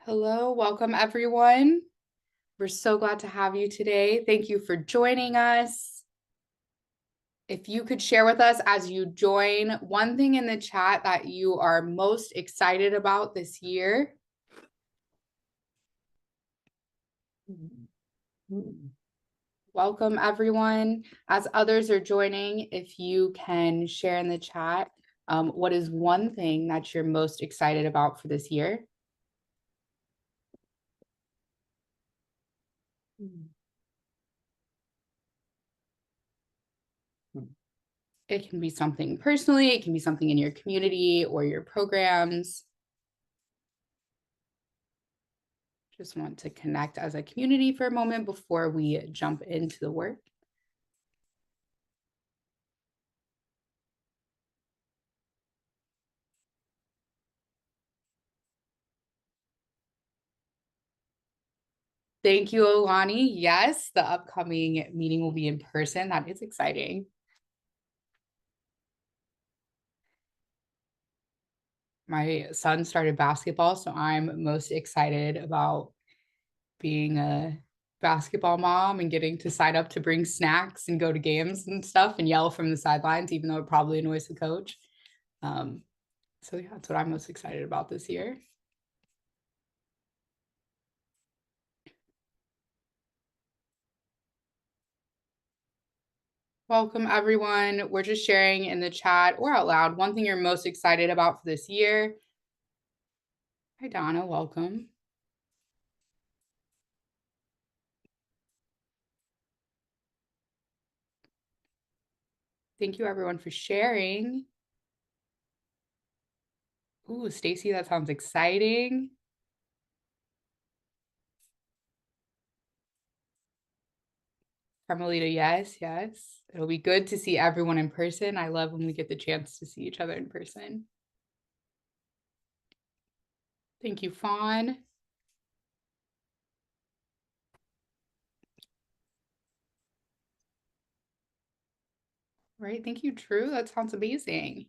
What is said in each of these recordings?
Hello, welcome everyone. We're so glad to have you today. Thank you for joining us. If you could share with us as you join one thing in the chat that you are most excited about this year. Welcome everyone. As others are joining, if you can share in the chat, what is one thing that you're most excited about for this year? It can be something personally, it can be something in your community or your programs. Just want to connect as a community for a moment before we jump into the work. Thank you, Olani. Yes, the upcoming meeting will be in person. That is exciting. My son started basketball, so I'm most excited about being a basketball mom and getting to sign up to bring snacks and go to games and stuff and yell from the sidelines, even though it probably annoys the coach. So yeah, that's what I'm most excited about this year. Welcome, everyone. We're just sharing in the chat or out loud one thing you're most excited about for this year. Hi, Donna. Welcome. Thank you, everyone, for sharing. Ooh, Stacy, that sounds exciting. Carmelita, yes, yes. It'll be good to see everyone in person. I love when we get the chance to see each other in person. Thank you, Fawn. Right, thank you, Drew. That sounds amazing.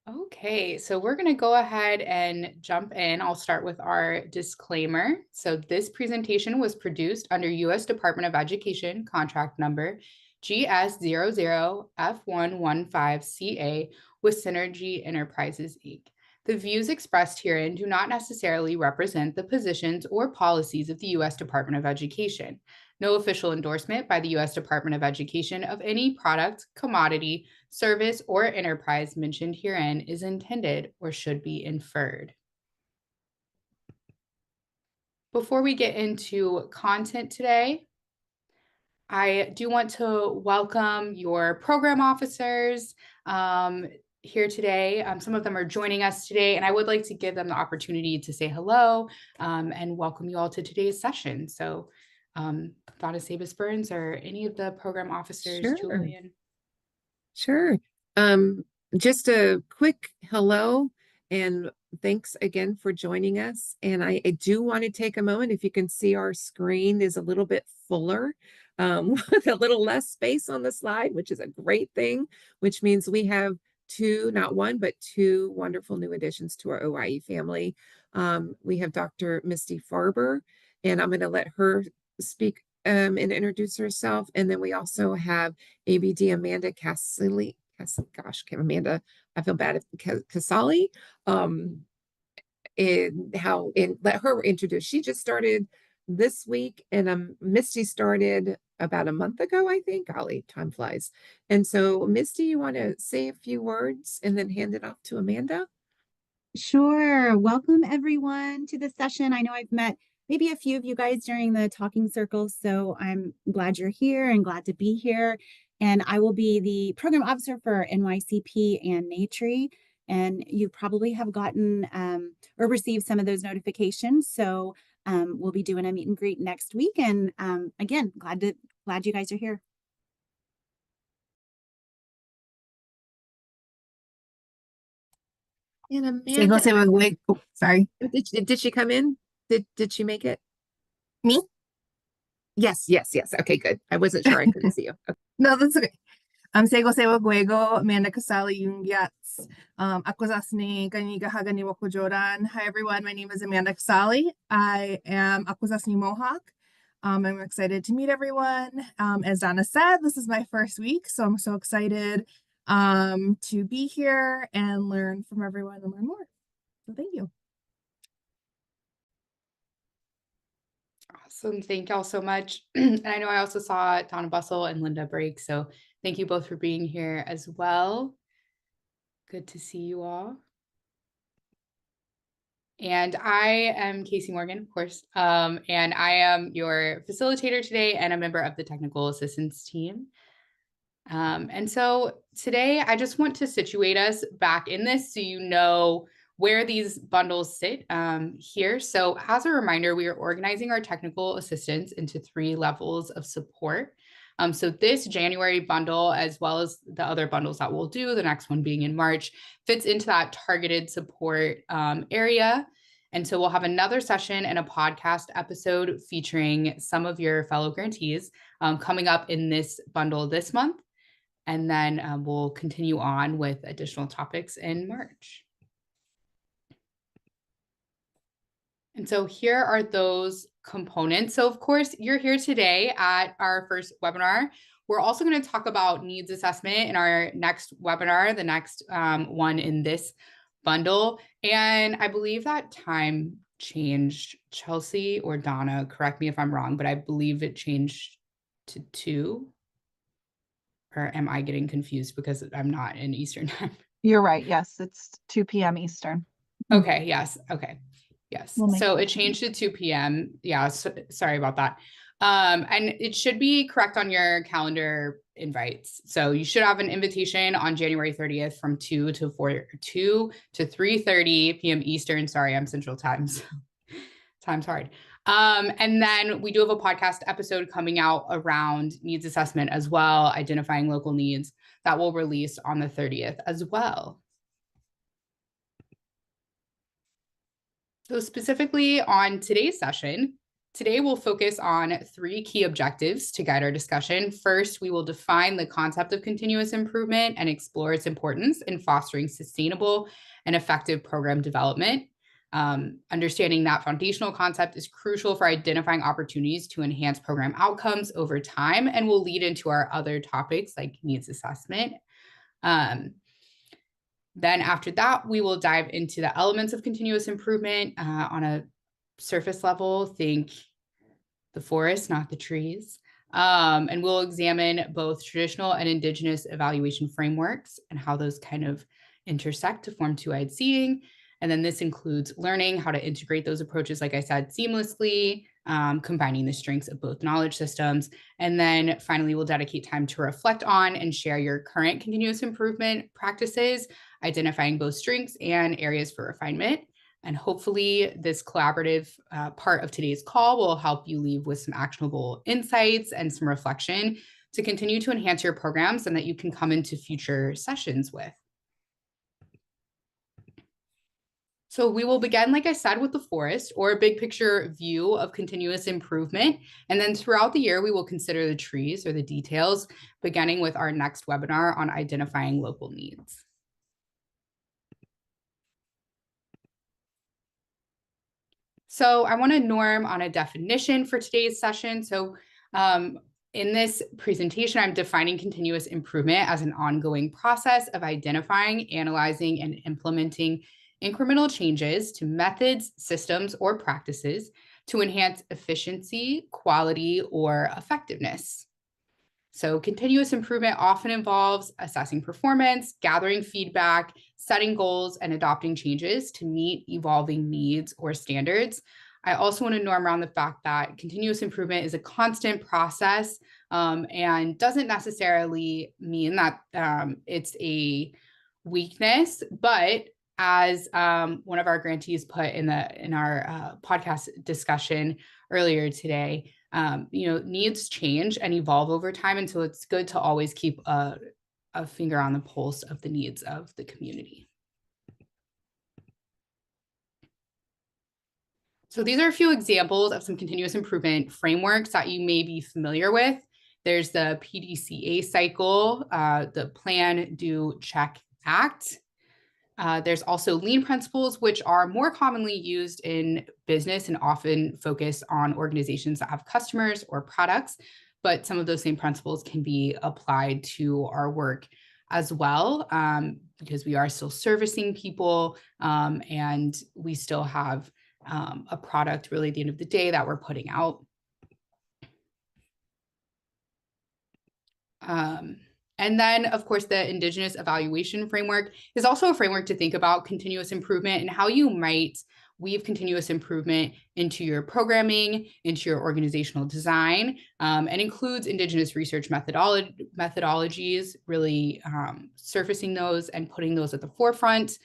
Okay, so we're going to go ahead and jump in. I'll start with our disclaimer. So this presentation was produced under U.S. Department of Education contract number GS00F115CA with Synergy Enterprises, Inc. The views expressed herein do not necessarily represent the positions or policies of the U.S. Department of Education. No official endorsement by the U.S. Department of Education of any product, commodity, service, or enterprise mentioned herein is intended or should be inferred. Before we get into content today, I do want to welcome your program officers here today. Some of them are joining us today, and I would like to give them the opportunity to say hello and welcome you all to today's session. So Donna Sabis-Burns or any of the program officers, Sure. Julian. Sure. Just a quick hello and thanks again for joining us. And I do want to take a moment. If you can see, our screen is a little bit fuller with a little less space on the slide, which is a great thing, which means we have two, not one, but two wonderful new additions to our OIE family. We have Dr. Misty Farber, and I'm going to let her speak and introduce herself. And then we also have ABD Amanda Casali. Amanda, I feel bad if Casali. And let her introduce. She just started this week, and Misty started about a month ago, I think. Golly, time flies. And so, Misty, you want to say a few words and then hand it off to Amanda? Sure. Welcome everyone to this session. I know I've met maybe a few of you guys during the talking circles, so I'm glad you're here and glad to be here. And I will be the program officer for NYCP and NATRI, and you probably have gotten or received some of those notifications. So we'll be doing a meet and greet next week. And again, glad you guys are here. And Amanda, wait. Oh, sorry. Did she come in? Did she make it? Me? Yes. Okay, good. I wasn't sure. I couldn't see you. Okay. No, that's okay. Amsego Sewa Guego, Amanda Casali Yungyats, Akwesasne Ganigahaga Wakojoran. Hi everyone, my name is Amanda Casali. I am Akwesasne Mohawk. I'm excited to meet everyone. As Donna said, this is my first week, so I'm so excited to be here and learn from everyone and learn more. So thank you. Awesome. Thank y'all so much. And I know I also saw Donna Bustle and Linda Brake, so thank you both for being here as well. Good to see you all. And I am Casey Morgan, of course, and I am your facilitator today and a member of the technical assistance team. And so today I just want to situate us back in this so you know where these bundles sit here. So as a reminder, we are organizing our technical assistance into 3 levels of support. So this January bundle, as well as the other bundles that we'll do, the next one being in March, fits into that targeted support area. And so we'll have another session and a podcast episode featuring some of your fellow grantees coming up in this bundle this month. And then we'll continue on with additional topics in March. And so here are those components. So of course, you're here today at our first webinar. We're also going to talk about needs assessment in our next webinar, the next one in this bundle. And I believe that time changed. Chelsea or Donna, correct me if I'm wrong, but I believe it changed to 2. Or am I getting confused because I'm not in Eastern time? You're right. Yes, it's 2 p.m. Eastern. Okay. Yes. Okay. Yes. We'll make So that it changed to 2 p.m. Yeah. So, sorry about that. And it should be correct on your calendar invites. So you should have an invitation on January 30th from 2 to 3:30 p.m. Eastern. Sorry, I'm Central Time. So time's hard. And then we do have a podcast episode coming out around needs assessment as well, identifying local needs, that will release on the 30th as well. So specifically on today's session, today we'll focus on 3 key objectives to guide our discussion. First, we will define the concept of continuous improvement and explore its importance in fostering sustainable and effective program development. Understanding that foundational concept is crucial for identifying opportunities to enhance program outcomes over time and will lead into our other topics like needs assessment. Then after that, we will dive into the elements of continuous improvement on a surface level. Think the forest, not the trees. And we'll examine both traditional and indigenous evaluation frameworks and how those kind of intersect to form two-eyed seeing. And then this includes learning how to integrate those approaches, like I said, seamlessly, combining the strengths of both knowledge systems. And then finally, we'll dedicate time to reflect on and share your current continuous improvement practices, identifying both strengths and areas for refinement. And hopefully this collaborative part of today's call will help you leave with some actionable insights and some reflection to continue to enhance your programs and that you can come into future sessions with. So we will begin, like I said, with the forest or a big picture view of continuous improvement. And then throughout the year, we will consider the trees or the details, beginning with our next webinar on identifying local needs. So I want to norm on a definition for today's session. So in this presentation, I'm defining continuous improvement as an ongoing process of identifying, analyzing, and implementing incremental changes to methods, systems, or practices to enhance efficiency, quality, or effectiveness. So continuous improvement often involves assessing performance, gathering feedback, setting goals, and adopting changes to meet evolving needs or standards. I also want to norm around the fact that continuous improvement is a constant process and doesn't necessarily mean that it's a weakness, but as one of our grantees put in our podcast discussion earlier today, needs change and evolve over time. And so it's good to always keep a finger on the pulse of the needs of the community. So these are a few examples of some continuous improvement frameworks that you may be familiar with. There's the PDCA cycle, the Plan, Do, Check, Act. There's also lean principles, which are more commonly used in business and often focus on organizations that have customers or products, but some of those same principles can be applied to our work as well, because we are still servicing people, and we still have a product really at the end of the day that we're putting out. And then, of course, the Indigenous Evaluation Framework is also a framework to think about continuous improvement and how you might weave continuous improvement into your programming, into your organizational design, and includes Indigenous research methodologies, really surfacing those and putting those at the forefront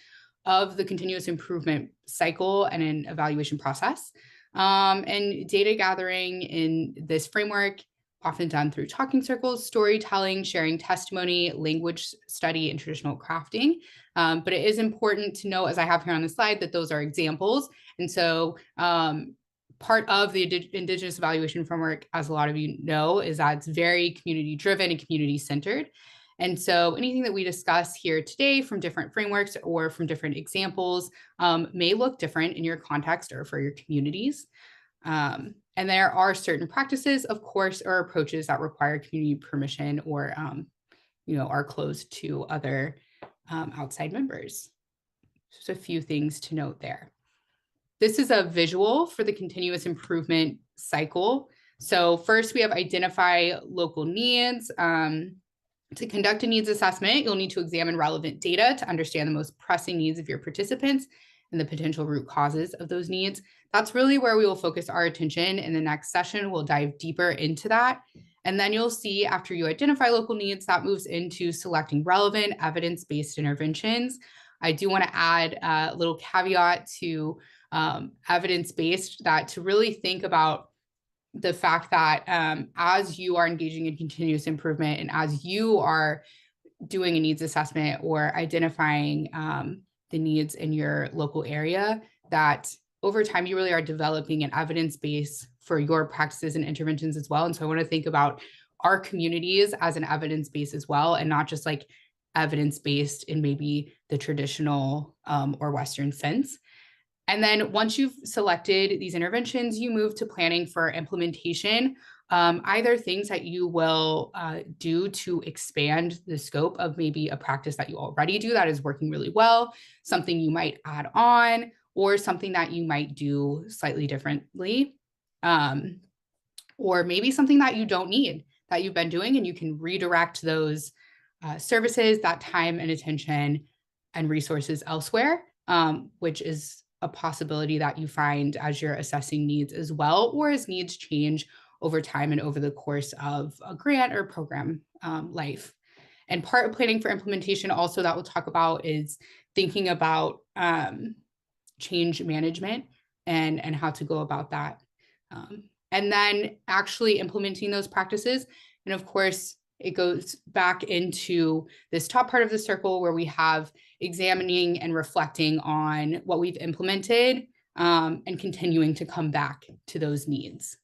of the continuous improvement cycle and an evaluation process. And data gathering in this framework, often done through talking circles, storytelling, sharing testimony, language study, and traditional crafting. But it is important to know, as I have here on the slide, that those are examples. And so part of the Indigenous Evaluation Framework, as a lot of you know, is that it's very community-driven and community-centered. And so anything that we discuss here today from different frameworks or from different examples may look different in your context or for your communities. And there are certain practices, of course, or approaches that require community permission or, are closed to other outside members. Just a few things to note there. This is a visual for the continuous improvement cycle. So first we have identify local needs. To conduct a needs assessment, you'll need to examine relevant data to understand the most pressing needs of your participants and the potential root causes of those needs. That's really where we will focus our attention. In the next session, we'll dive deeper into that. And then you'll see after you identify local needs, that moves into selecting relevant evidence-based interventions. I do want to add a little caveat to evidence-based, that to really think about the fact that as you are engaging in continuous improvement and as you are doing a needs assessment or identifying the needs in your local area, that over time you really are developing an evidence base for your practices and interventions as well. And so I want to think about our communities as an evidence base as well, and not just like evidence-based in maybe the traditional or Western sense. And then once you've selected these interventions, you move to planning for implementation, either things that you will do to expand the scope of maybe a practice that you already do that is working really well, something you might add on, or something that you might do slightly differently, or maybe something that you don't need, that you've been doing, and you can redirect those services, that time and attention and resources elsewhere, which is a possibility that you find as you're assessing needs as well, or as needs change over time and over the course of a grant or program life. And part of planning for implementation also that we'll talk about is thinking about change management and how to go about that. And then actually implementing those practices. And of course, it goes back into this top part of the circle where we have examining and reflecting on what we've implemented and continuing to come back to those needs.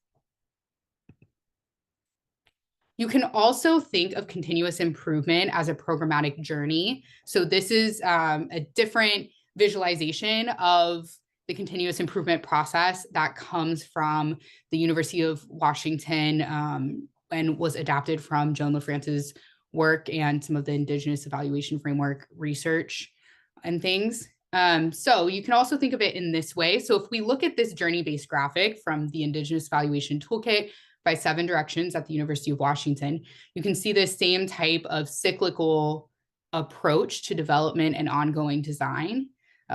You can also think of continuous improvement as a programmatic journey. So this is a different visualization of the continuous improvement process that comes from the University of Washington and was adapted from Joan LaFrance's work and some of the Indigenous Evaluation Framework research and things. So you can also think of it in this way. So if we look at this journey-based graphic from the Indigenous Evaluation Toolkit by 7 Directions at the University of Washington, you can see this same type of cyclical approach to development and ongoing design.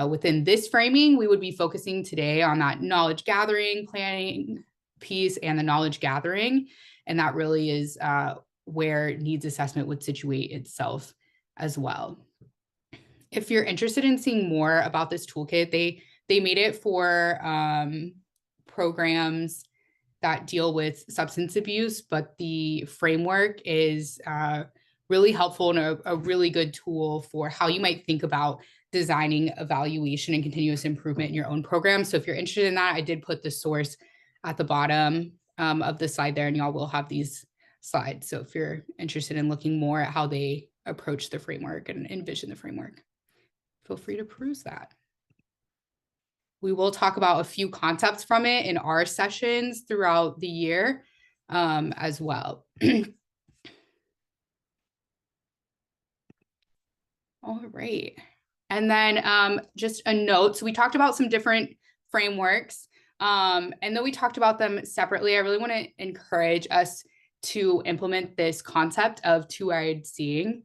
Within this framing, we would be focusing today on that knowledge gathering, planning piece and the knowledge gathering. And that really is where needs assessment would situate itself as well. If you're interested in seeing more about this toolkit, they made it for programs that deal with substance abuse, but the framework is really helpful and a really good tool for how you might think about designing evaluation and continuous improvement in your own program. So if you're interested in that, I did put the source at the bottom of the slide there, and y'all will have these slide. So if you're interested in looking more at how they approach the framework and envision the framework, feel free to peruse that. We will talk about a few concepts from it in our sessions throughout the year as well. All right. And then just a note. So we talked about some different frameworks. And though we talked about them separately, I really want to encourage us to implement this concept of two-eyed seeing,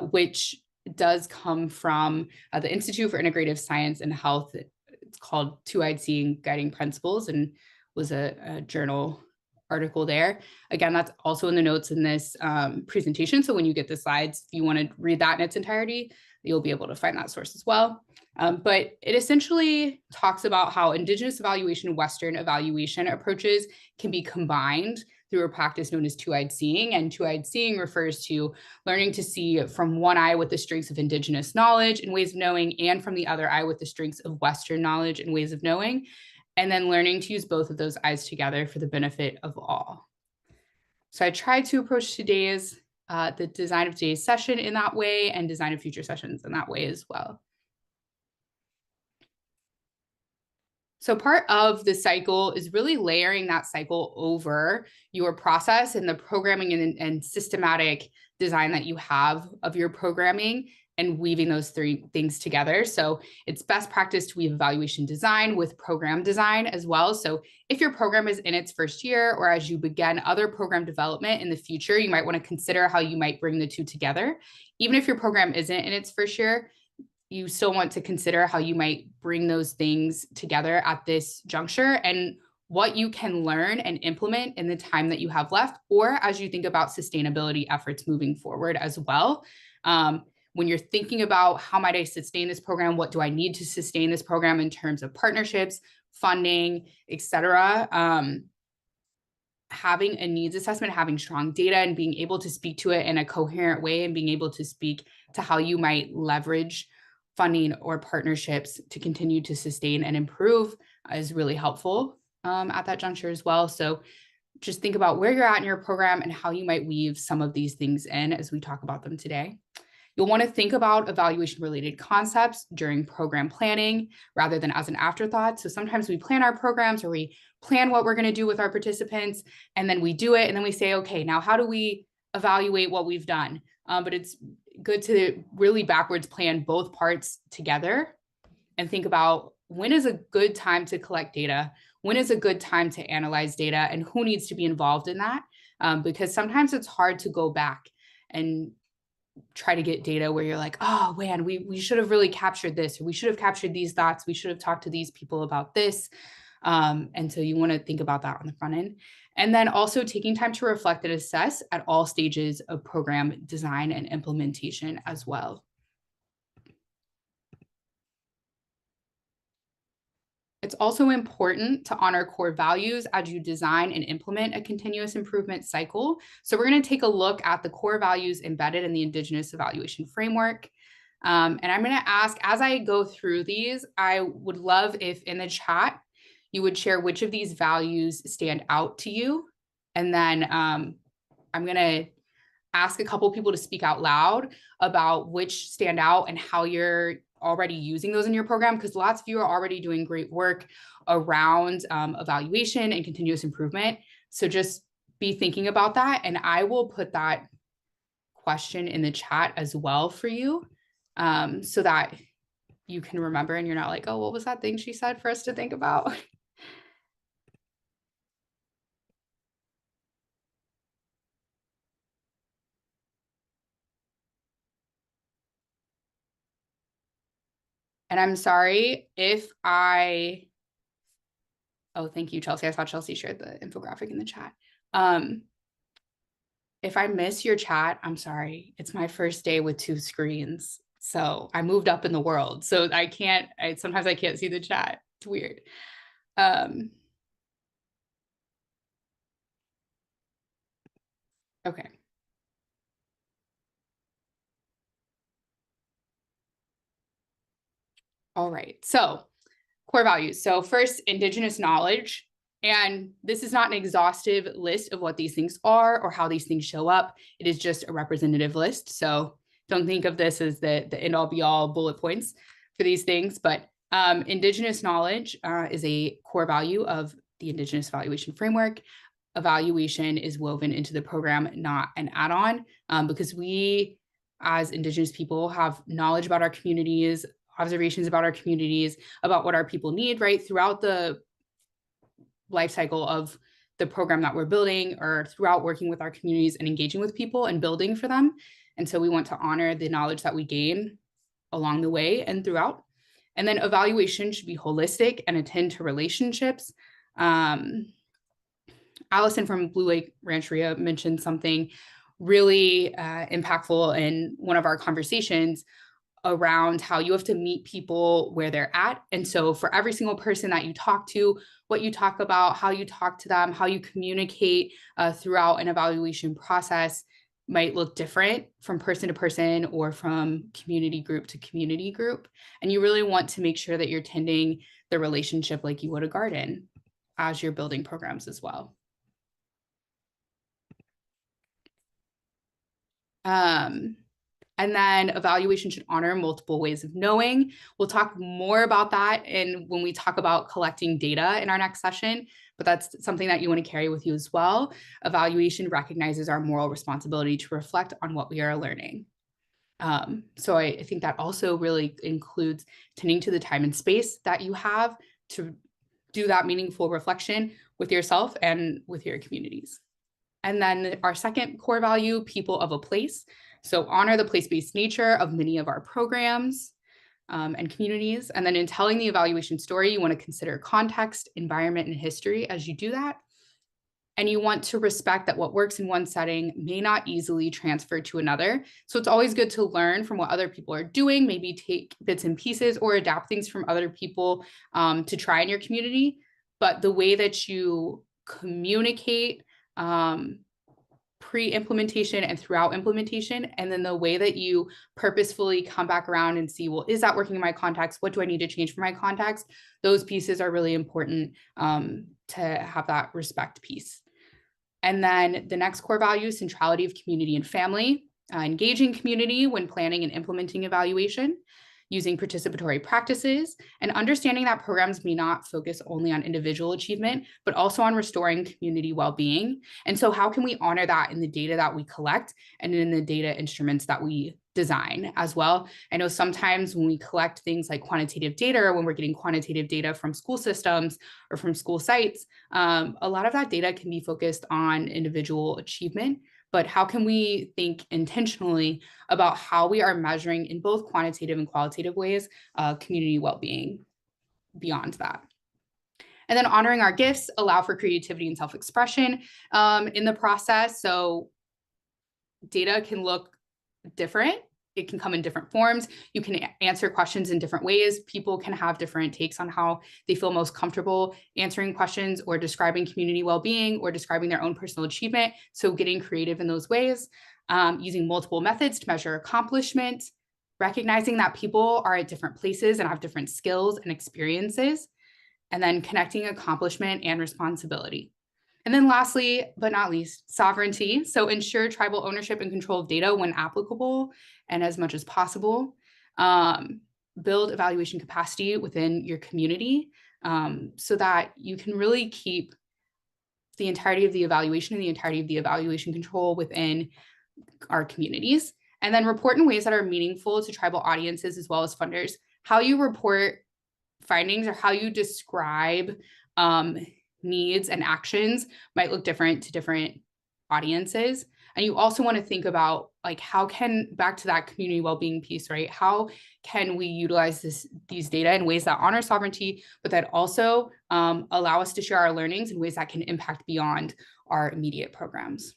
which does come from the Institute for Integrative Science and Health. It's called Two-Eyed Seeing Guiding Principles, and was a journal article there. Again, that's also in the notes in this presentation. So when you get the slides, if you want to read that in its entirety, you'll be able to find that source as well. But it essentially talks about how Indigenous evaluation and Western evaluation approaches can be combined through a practice known as two-eyed seeing. And two-eyed seeing refers to learning to see from one eye with the strengths of Indigenous knowledge and ways of knowing, and from the other eye with the strengths of Western knowledge and ways of knowing, and then learning to use both of those eyes together for the benefit of all. So I tried to approach today's, the design of today's session in that way, and design of future sessions in that way as well. So part of the cycle is really layering that cycle over your process and the programming and systematic design that you have of your programming, and weaving those three things together. So it's best practice to weave evaluation design with program design as well. So if your program is in its first year, or as you begin other program development in the future, you might want to consider how you might bring the two together. Even if your program isn't in its first year, you still want to consider how you might bring those things together at this juncture, and what you can learn and implement in the time that you have left, or as you think about sustainability efforts moving forward as well. When you're thinking about how might I sustain this program, what do I need to sustain this program in terms of partnerships, funding, et cetera, having a needs assessment, having strong data, and being able to speak to it in a coherent way, and being able to speak to how you might leverage funding or partnerships to continue to sustain and improve is really helpful at that juncture as well. So just think about where you're at in your program and how you might weave some of these things in as we talk about them today. You'll want to think about evaluation related concepts during program planning rather than as an afterthought. So sometimes we plan our programs, or we plan what we're going to do with our participants, and then we do it, and then we say, okay, now how do we evaluate what we've done? But it's good to really backwards plan both parts together and think about when is a good time to collect data, when is a good time to analyze data, and who needs to be involved in that. Because sometimes it's hard to go back and try to get data where you're like, oh man, we should have really captured this, or we should have captured these thoughts, we should have talked to these people about this. And so you want to think about that on the front end. And then also taking time to reflect and assess at all stages of program design and implementation as well. It's also important to honor core values as you design and implement a continuous improvement cycle. So we're going to take a look at the core values embedded in the Indigenous evaluation framework. And I'm going to ask, as I go through these, I would love if in the chat, you would share which of these values stand out to you. And then I'm going to ask a couple people to speak out loud about which stand out and how you're already using those in your program, because lots of you are already doing great work around evaluation and continuous improvement. So just be thinking about that. And I will put that question in the chat as well for you, so that you can remember and you're not like, oh, what was that thing she said for us to think about? And I'm sorry if oh, thank you, Chelsea. I saw Chelsea shared the infographic in the chat. If I miss your chat, I'm sorry. It's my first day with 2 screens. So I moved up in the world. So sometimes I can't see the chat. It's weird. Okay. All right. So core values. So first, Indigenous knowledge. And this is not an exhaustive list of what these things are or how these things show up. It is just a representative list. So don't think of this as the end all be all bullet points for these things, but Indigenous knowledge is a core value of the Indigenous Evaluation Framework. Evaluation is woven into the program, not an add-on, because we as Indigenous people have knowledge about our communities, observations about our communities, about what our people need, right? Throughout the life cycle of the program that we're building, or throughout working with our communities and engaging with people and building for them. And so we want to honor the knowledge that we gain along the way and throughout. And then evaluation should be holistic and attend to relationships. Allison from Blue Lake Rancheria mentioned something really impactful in one of our conversations around how you have to meet people where they're at. And so for every single person that you talk to, what you talk about, how you talk to them, how you communicate throughout an evaluation process might look different from person to person or from community group to community group. And you really want to make sure that you're tending the relationship like you would a garden as you're building programs as well. And then evaluation should honor multiple ways of knowing. We'll talk more about that when we talk about collecting data in our next session, but that's something that you want to carry with you as well. Evaluation recognizes our moral responsibility to reflect on what we are learning. So I think that also really includes tending to the time and space that you have to do that meaningful reflection with yourself and with your communities. And then our second core value, people of a place. So honor the place-based nature of many of our programs and communities. And then in telling the evaluation story, you want to consider context, environment, and history as you do that. And you want to respect that what works in one setting may not easily transfer to another. So it's always good to learn from what other people are doing, maybe take bits and pieces or adapt things from other people to try in your community. But the way that you communicate pre-implementation and throughout implementation, and then the way that you purposefully come back around and see, well, is that working in my context? What do I need to change for my context? Those pieces are really important to have that respect piece. And then the next core value, centrality of community and family, engaging community when planning and implementing evaluation, using participatory practices, and understanding that programs may not focus only on individual achievement, but also on restoring community well-being. And so how can we honor that in the data that we collect and in the data instruments that we design as well? I know sometimes when we collect things like quantitative data, or when we're getting quantitative data from school systems or from school sites, a lot of that data can be focused on individual achievement. But how can we think intentionally about how we are measuring in both quantitative and qualitative ways, community well-being beyond that? And then honoring our gifts, allow for creativity and self-expression in the process. So data can look different. It can come in different forms. You can answer questions in different ways. People can have different takes on how they feel most comfortable answering questions or describing community well-being or describing their own personal achievement. So getting creative in those ways, using multiple methods to measure accomplishment, recognizing that people are at different places and have different skills and experiences, and then connecting accomplishment and responsibility. And then lastly, but not least, sovereignty. So ensure tribal ownership and control of data when applicable and as much as possible. Build evaluation capacity within your community so that you can really keep the entirety of the evaluation and the entirety of the evaluation control within our communities. And then report in ways that are meaningful to tribal audiences as well as funders. How you report findings or how you describe needs and actions might look different to different audiences. And you also want to think about like, how can, back to that community well-being piece, right? How can we utilize these data in ways that honor sovereignty, but that also allow us to share our learnings in ways that can impact beyond our immediate programs.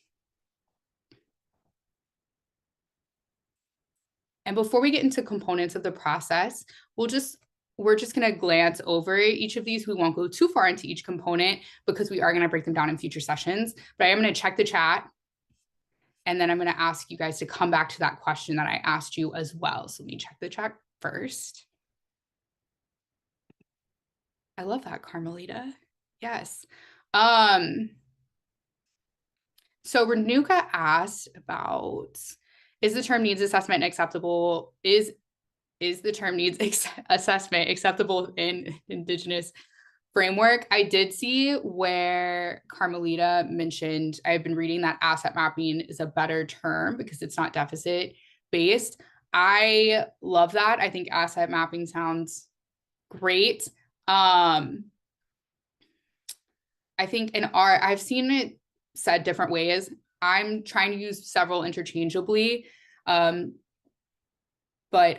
And before we get into components of the process, we're just going to glance over each of these. We won't go too far into each component because we are going to break them down in future sessions, but I am going to check the chat. And then I'm going to ask you guys to come back to that question that I asked you as well. So let me check the chat first. I love that, Carmelita. Yes. So Renuka asked about, is the term needs assessment acceptable? Is the term needs assessment acceptable in Indigenous framework? I did see where Carmelita mentioned, I've been reading that asset mapping is a better term because it's not deficit based. I love that. I think asset mapping sounds great. I think I've seen it said different ways. I'm trying to use several interchangeably. But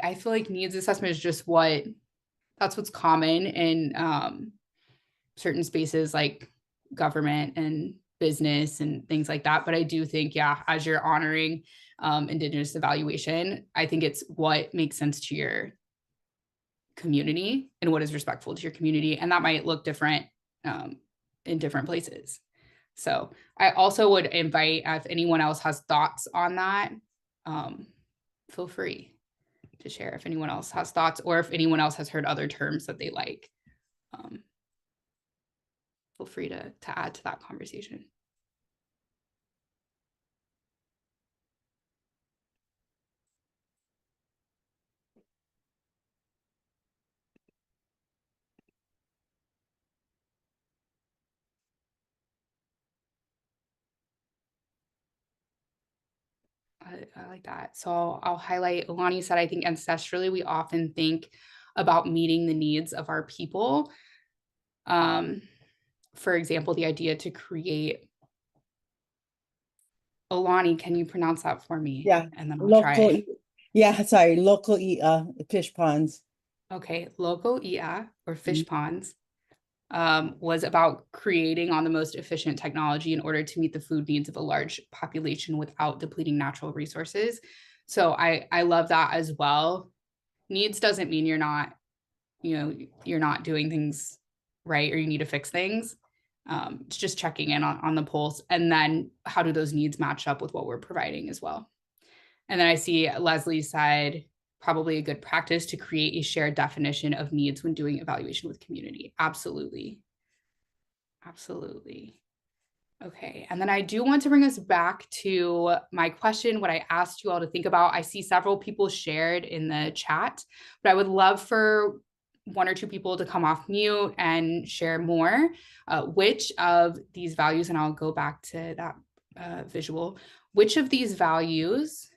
I feel like needs assessment is just that's what's common in certain spaces like government and business and things like that. But I do think, yeah, as you're honoring Indigenous evaluation, I think it's what makes sense to your community and what is respectful to your community. And that might look different in different places. So I also would invite, if anyone else has thoughts on that, feel free to share if anyone else has thoughts or if anyone else has heard other terms that they like. Feel free to add to that conversation. I like that. So I'll highlight, Alani said, I think ancestrally, we often think about meeting the needs of our people. For example, the idea to create, Alani, can you pronounce that for me? Yeah, And then I'll try it. local fish ponds. Okay, Loco Ia or fish ponds was about creating on the most efficient technology in order to meet the food needs of a large population without depleting natural resources. So I love that as well. Needs doesn't mean you're not doing things right or you need to fix things. It's just checking in on the pulse, and then how do those needs match up with what we're providing as well. And then I see Leslie said, probably a good practice to create a shared definition of needs when doing evaluation with community. Absolutely. Absolutely. Okay. And then I do want to bring us back to my question, what I asked you all to think about. I see several people shared in the chat, but I would love for one or two people to come off mute and share more. Which of these values, and I'll go back to that visual, which of these values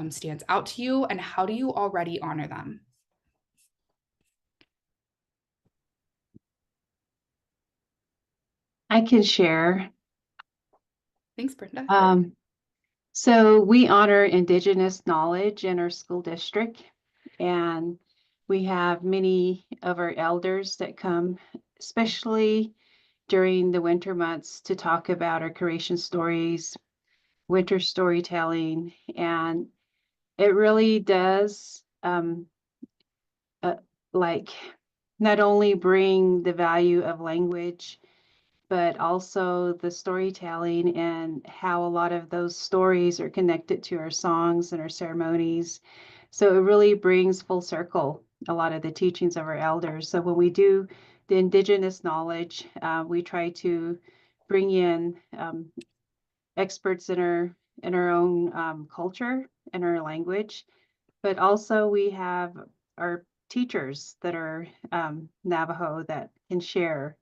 stands out to you, and how do you already honor them? I can share. Thanks, Brenda. So we honor Indigenous knowledge in our school district, and we have many of our elders that come, especially during the winter months, to talk about our creation stories, winter storytelling, and it really does like not only bring the value of language, but also the storytelling and how a lot of those stories are connected to our songs and our ceremonies. So it really brings full circle a lot of the teachings of our elders. So when we do the Indigenous knowledge, we try to bring in experts in our own culture and our language, but also we have our teachers that are Navajo that can share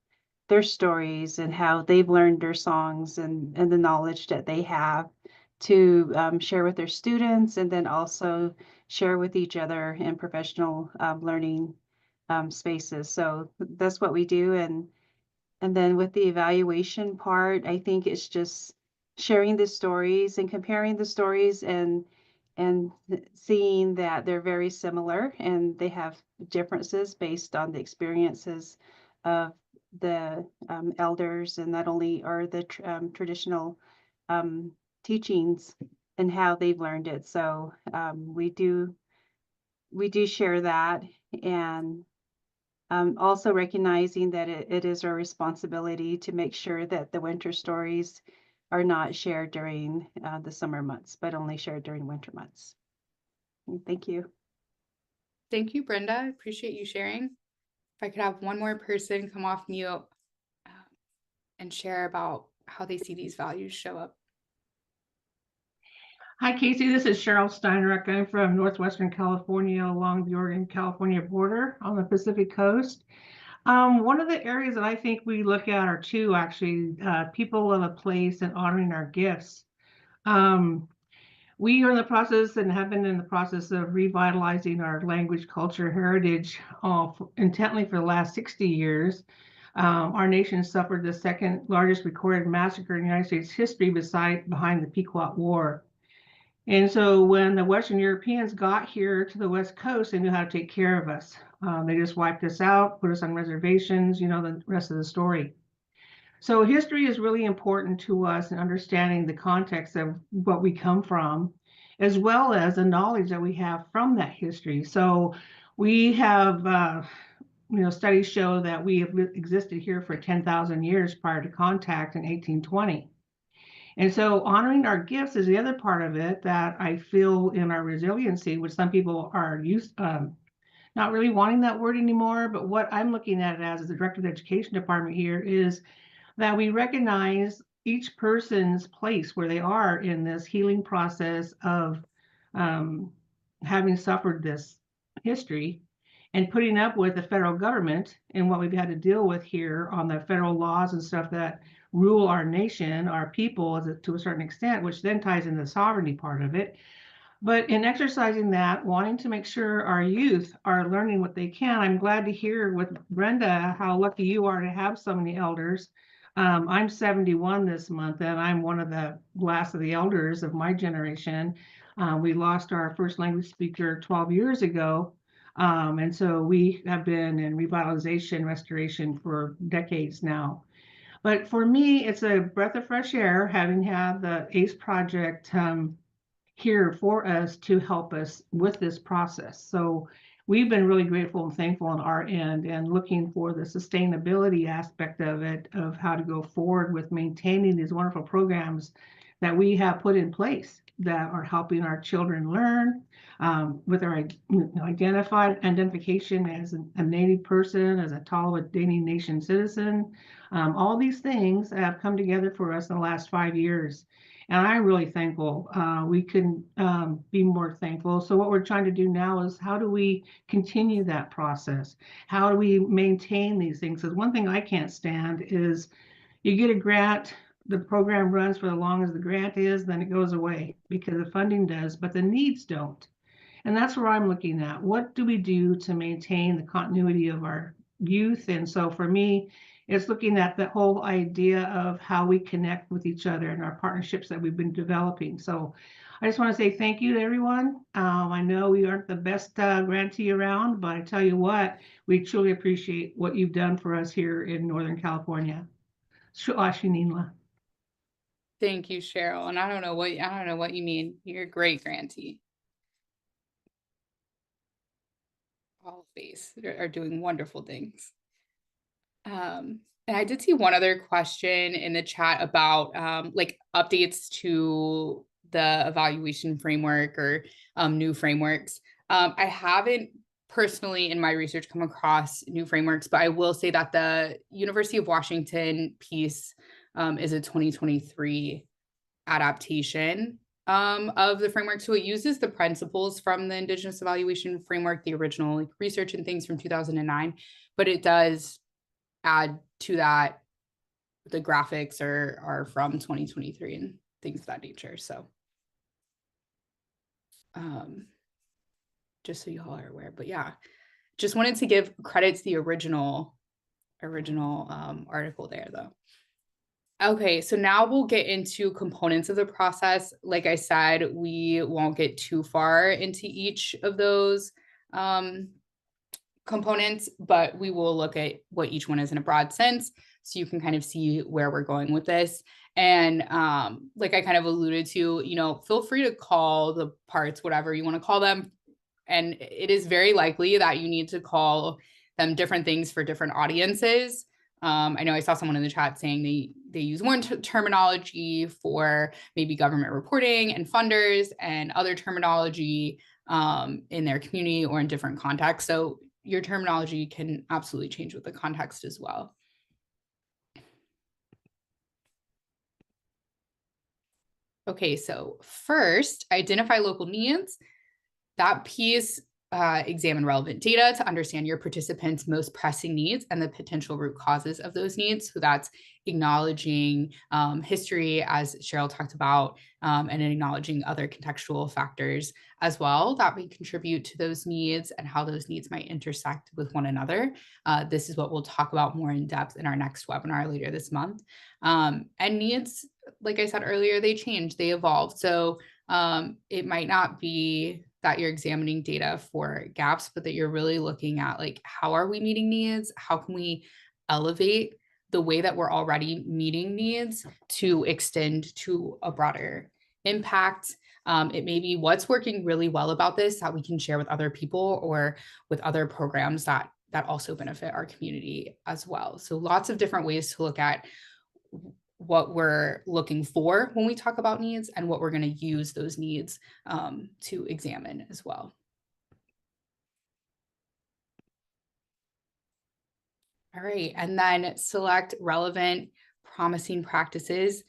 their stories and how they've learned their songs and the knowledge that they have to share with their students, and then also share with each other in professional learning spaces. So that's what we do. And then with the evaluation part, I think it's just sharing the stories and comparing the stories and seeing that they're very similar and they have differences based on the experiences of the elders, and not only are the traditional teachings and how they've learned it. So we do share that, and also recognizing that it is our responsibility to make sure that the winter stories are not shared during the summer months, but only shared during winter months. Thank you. Thank you, Brenda. I appreciate you sharing. If I could have one more person come off mute. and share about how they see these values show up. Hi, Casey. This is Cheryl Steinreich. I'm from Northwestern California along the Oregon-California border on the Pacific Coast. One of the areas that I think we look at are two, actually, people of a place and honoring our gifts. We are in the process and have been in the process of revitalizing our language, culture, heritage intently for the last 60 years. Our nation suffered the second largest recorded massacre in United States history behind the Pequot War. And so when the Western Europeans got here to the West Coast, they knew how to take care of us. They just wiped us out, put us on reservations, you know, the rest of the story. So history is really important to us in understanding the context of what we come from, as well as the knowledge that we have from that history. So we have, studies show that we have existed here for 10,000 years prior to contact in 1820. And so honoring our gifts is the other part of it that I feel in our resiliency, which some people are not really wanting that word anymore. But what I'm looking at it as the director of the education department here is that we recognize each person's place where they are in this healing process of having suffered this history and putting up with the federal government and what we've had to deal with here on the federal laws and stuff that rule our nation, our people to a certain extent, which then ties into the sovereignty part of it. But in exercising that, wanting to make sure our youth are learning what they can, I'm glad to hear with Brenda how lucky you are to have so many elders. I'm 71 this month, and I'm one of the last of the elders of my generation. We lost our first language speaker 12 years ago. And so we have been in revitalization, restoration for decades now. But for me, it's a breath of fresh air having had the ACE project here for us to help us with this process. So we've been really grateful and thankful on our end and looking for the sustainability aspect of it, of how to go forward with maintaining these wonderful programs that we have put in place that are helping our children learn with our identification as a Native person, as a Tallawah Dene Nation citizen. All these things have come together for us in the last 5 years. And I'm really thankful. We couldn't be more thankful. So what we're trying to do now is how do we continue that process? How do we maintain these things? Because one thing I can't stand is you get a grant, the program runs for as long as the grant is, then it goes away because the funding does, but the needs don't. And that's where I'm looking at. What do we do to maintain the continuity of our youth? And so for me, it's looking at the whole idea of how we connect with each other and our partnerships that we've been developing. So I just want to say thank you to everyone. I know we aren't the best grantee around, but I tell you what, we truly appreciate what you've done for us here in Northern California. Shuashininla. Thank you, Cheryl. And I don't know what you mean. You're a great grantee. All of these are doing wonderful things. And I did see one other question in the chat about like updates to the evaluation framework or new frameworks. I haven't personally in my research come across new frameworks, but I will say that the University of Washington piece is a 2023 adaptation of the framework. So it uses the principles from the Indigenous Evaluation Framework, the original like research and things from 2009, but it does add to that the graphics are from 2023 and things of that nature. So just so you all are aware, but yeah, just wanted to give credit to the original article there though. Okay, so now we'll get into components of the process. Like I said, we won't get too far into each of those components, but we will look at what each one is in a broad sense so you can kind of see where we're going with this. And like I kind of alluded to, feel free to call the parts whatever you want to call them. And it is very likely that you need to call them different things for different audiences. I know I saw someone in the chat saying they use one terminology for maybe government reporting and funders and other terminology in their community or in different contexts. So your terminology can absolutely change with the context as well. Okay, so first, identify local needs. That piece, examine relevant data to understand your participants' most pressing needs and the potential root causes of those needs. So that's acknowledging history, as Cheryl talked about, and acknowledging other contextual factors as well that may contribute to those needs and how those needs might intersect with one another. This is what we'll talk about more in depth in our next webinar later this month. And needs, like I said earlier, they change, they evolve. So it might not be that you're examining data for gaps, but that you're really looking at like, how are we meeting needs? How can we elevate the way that we're already meeting needs to extend to a broader impact? It may be what's working really well about this that we can share with other people or with other programs that also benefit our community as well. So lots of different ways to look at what we're looking for when we talk about needs and what we're going to use those needs to examine as well. All right, and then select relevant, promising practices.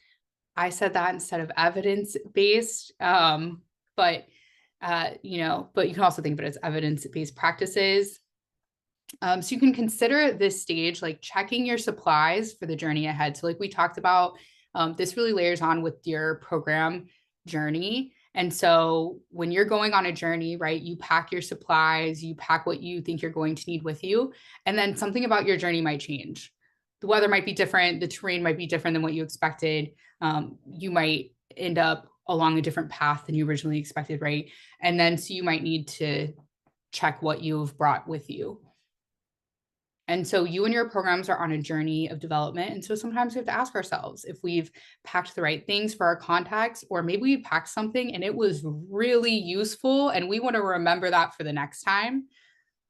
I said that instead of evidence-based, but you can also think of it as evidence-based practices. So you can consider this stage like checking your supplies for the journey ahead. So like we talked about, this really layers on with your program journey. And so when you're going on a journey, right, you pack your supplies, you pack what you think you're going to need with you, and then something about your journey might change. The weather might be different, the terrain might be different than what you expected. You might end up along a different path than you originally expected, right? And then so you might need to check what you've brought with you. And so you and your programs are on a journey of development. And so sometimes we have to ask ourselves if we've packed the right things for our contacts, or maybe we packed something and it was really useful and we want to remember that for the next time.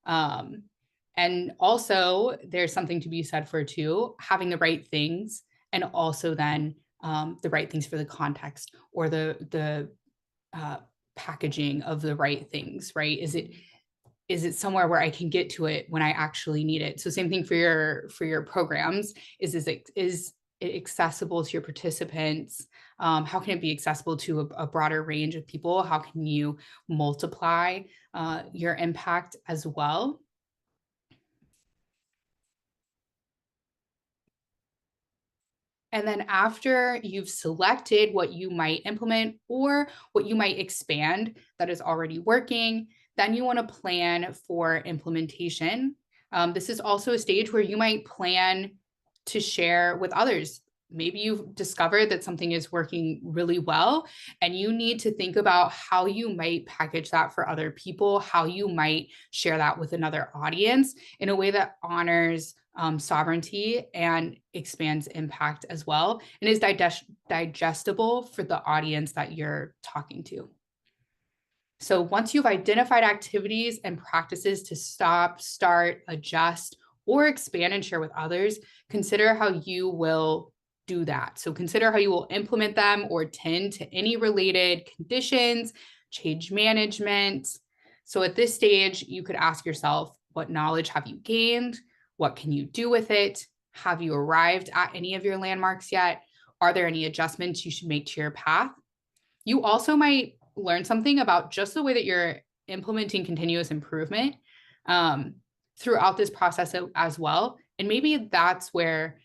And also there's something to be said for too, having the right things and also then the right things for the context or the packaging of the right things, right? Is it somewhere where I can get to it when I actually need it? So same thing for your programs. Is it accessible to your participants? How can it be accessible to a broader range of people? How can you multiply your impact as well? And then after you've selected what you might implement or what you might expand that is already working, then you want to plan for implementation. This is also a stage where you might plan to share with others. Maybe you've discovered that something is working really well, and you need to think about how you might package that for other people, how you might share that with another audience in a way that honors sovereignty and expands impact as well, and is digestible for the audience that you're talking to. So once you've identified activities and practices to stop, start, adjust, or expand and share with others, consider how you will do that. So consider how you will implement them or tend to any related conditions, change management. So at this stage, you could ask yourself, what knowledge have you gained? What can you do with it? Have you arrived at any of your landmarks yet? Are there any adjustments you should make to your path? You also might learn something about just the way that you're implementing continuous improvement throughout this process as well. And maybe that's where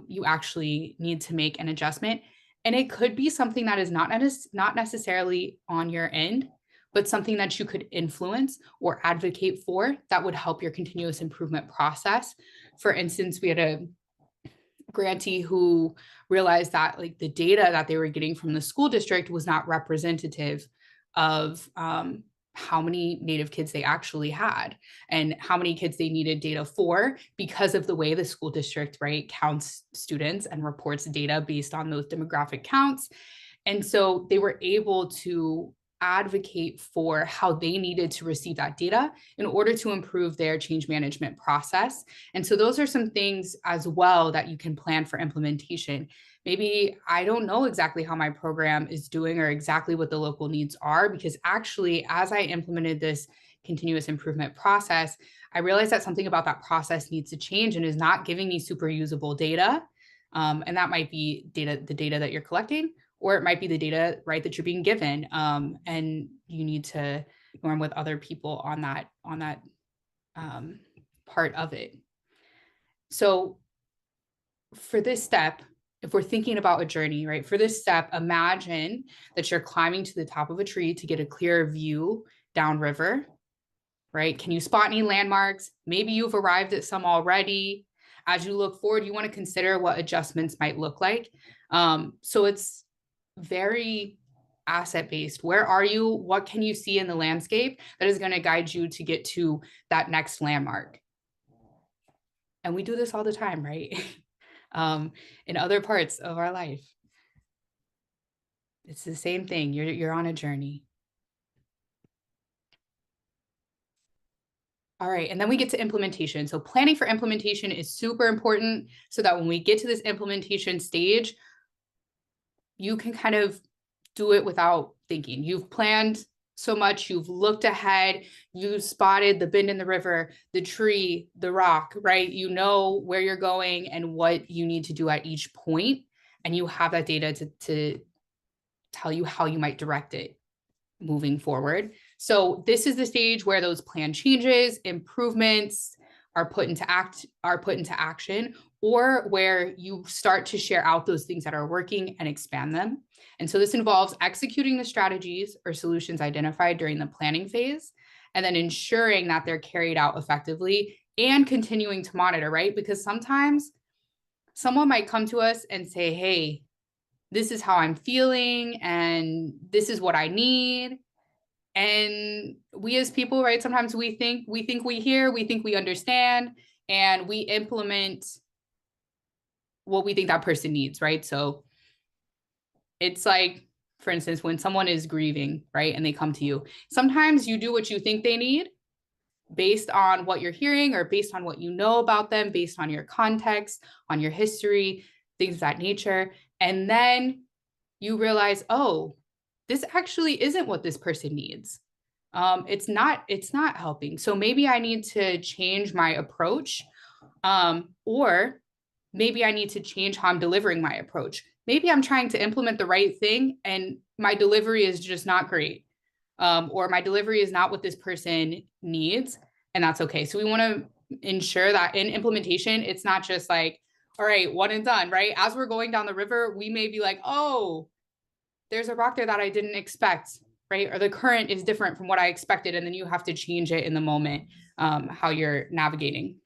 you actually need to make an adjustment. And it could be something that is not necessarily on your end, but something that you could influence or advocate for that would help your continuous improvement process. For instance, we had a grantee who realized that like the data that they were getting from the school district was not representative of how many Native kids they actually had and how many kids they needed data for because of the way the school district, right, counts students and reports data based on those demographic counts. And so they were able to advocate for how they needed to receive that data in order to improve their change management process. And so those are some things as well that you can plan for implementation. Maybe I don't know exactly how my program is doing or exactly what the local needs are, because actually, as I implemented this continuous improvement process, I realized that something about that process needs to change and is not giving me super usable data. And that might be the data that you're collecting, or it might be the data, right, that you're being given. And you need to norm with other people on that part of it. So for this step, if we're thinking about a journey, right, for this step, imagine that you're climbing to the top of a tree to get a clearer view downriver, right? Can you spot any landmarks? Maybe you've arrived at some already. As you look forward, you want to consider what adjustments might look like. So it's very asset-based. Where are you? What can you see in the landscape that is going to guide you to get to that next landmark? And we do this all the time, right? In other parts of our life. It's the same thing. You're on a journey. All right, and then we get to implementation. So planning for implementation is super important so that when we get to this implementation stage, you can kind of do it without thinking. You've planned so much, you've looked ahead, you spotted the bend in the river, the tree, the rock, right? You know where you're going and what you need to do at each point, and you have that data to tell you how you might direct it moving forward. So this is the stage where those plan changes, improvements are put into action, or where you start to share out those things that are working and expand them. And so this involves executing the strategies or solutions identified during the planning phase, and then ensuring that they're carried out effectively and continuing to monitor, right? Because sometimes someone might come to us and say, hey, this is how I'm feeling, and this is what I need. And we as people, right, sometimes we think we hear, we think we understand, and we implement what we think that person needs, right? So it's like, for instance, when someone is grieving, right, and they come to you, sometimes you do what you think they need based on what you're hearing or based on what you know about them, based on your context, on your history, things of that nature. And then you realize, oh, this actually isn't what this person needs. It's not helping. So maybe I need to change my approach, or maybe I need to change how I'm delivering my approach. Maybe I'm trying to implement the right thing and my delivery is just not great, or my delivery is not what this person needs, and that's okay. So we want to ensure that in implementation, it's not just like, all right, one and done, right? As we're going down the river, we may be like, oh, there's a rock there that I didn't expect, right? Or the current is different from what I expected. And then you have to change it in the moment, how you're navigating.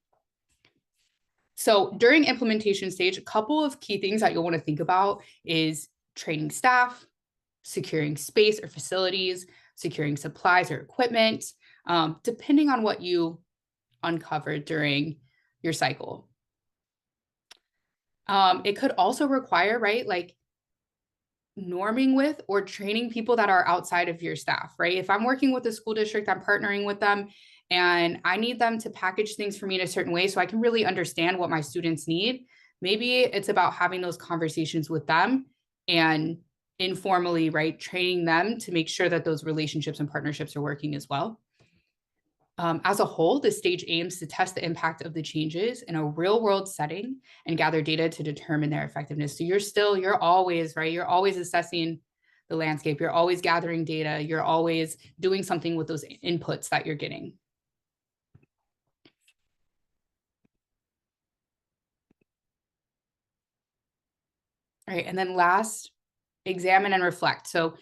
So during implementation stage, a couple of key things that you'll want to think about is training staff, securing space or facilities, securing supplies or equipment, depending on what you uncovered during your cycle. It could also require, right, like norming with or training people that are outside of your staff, right? If I'm working with a school district, I'm partnering with them and I need them to package things for me in a certain way so I can really understand what my students need. Maybe it's about having those conversations with them and informally, right, training them to make sure that those relationships and partnerships are working as well. As a whole, this stage aims to test the impact of the changes in a real world setting and gather data to determine their effectiveness. So you're always, right? You're always assessing the landscape. You're always gathering data. You're always doing something with those inputs that you're getting. All right, and then last, examine and reflect. So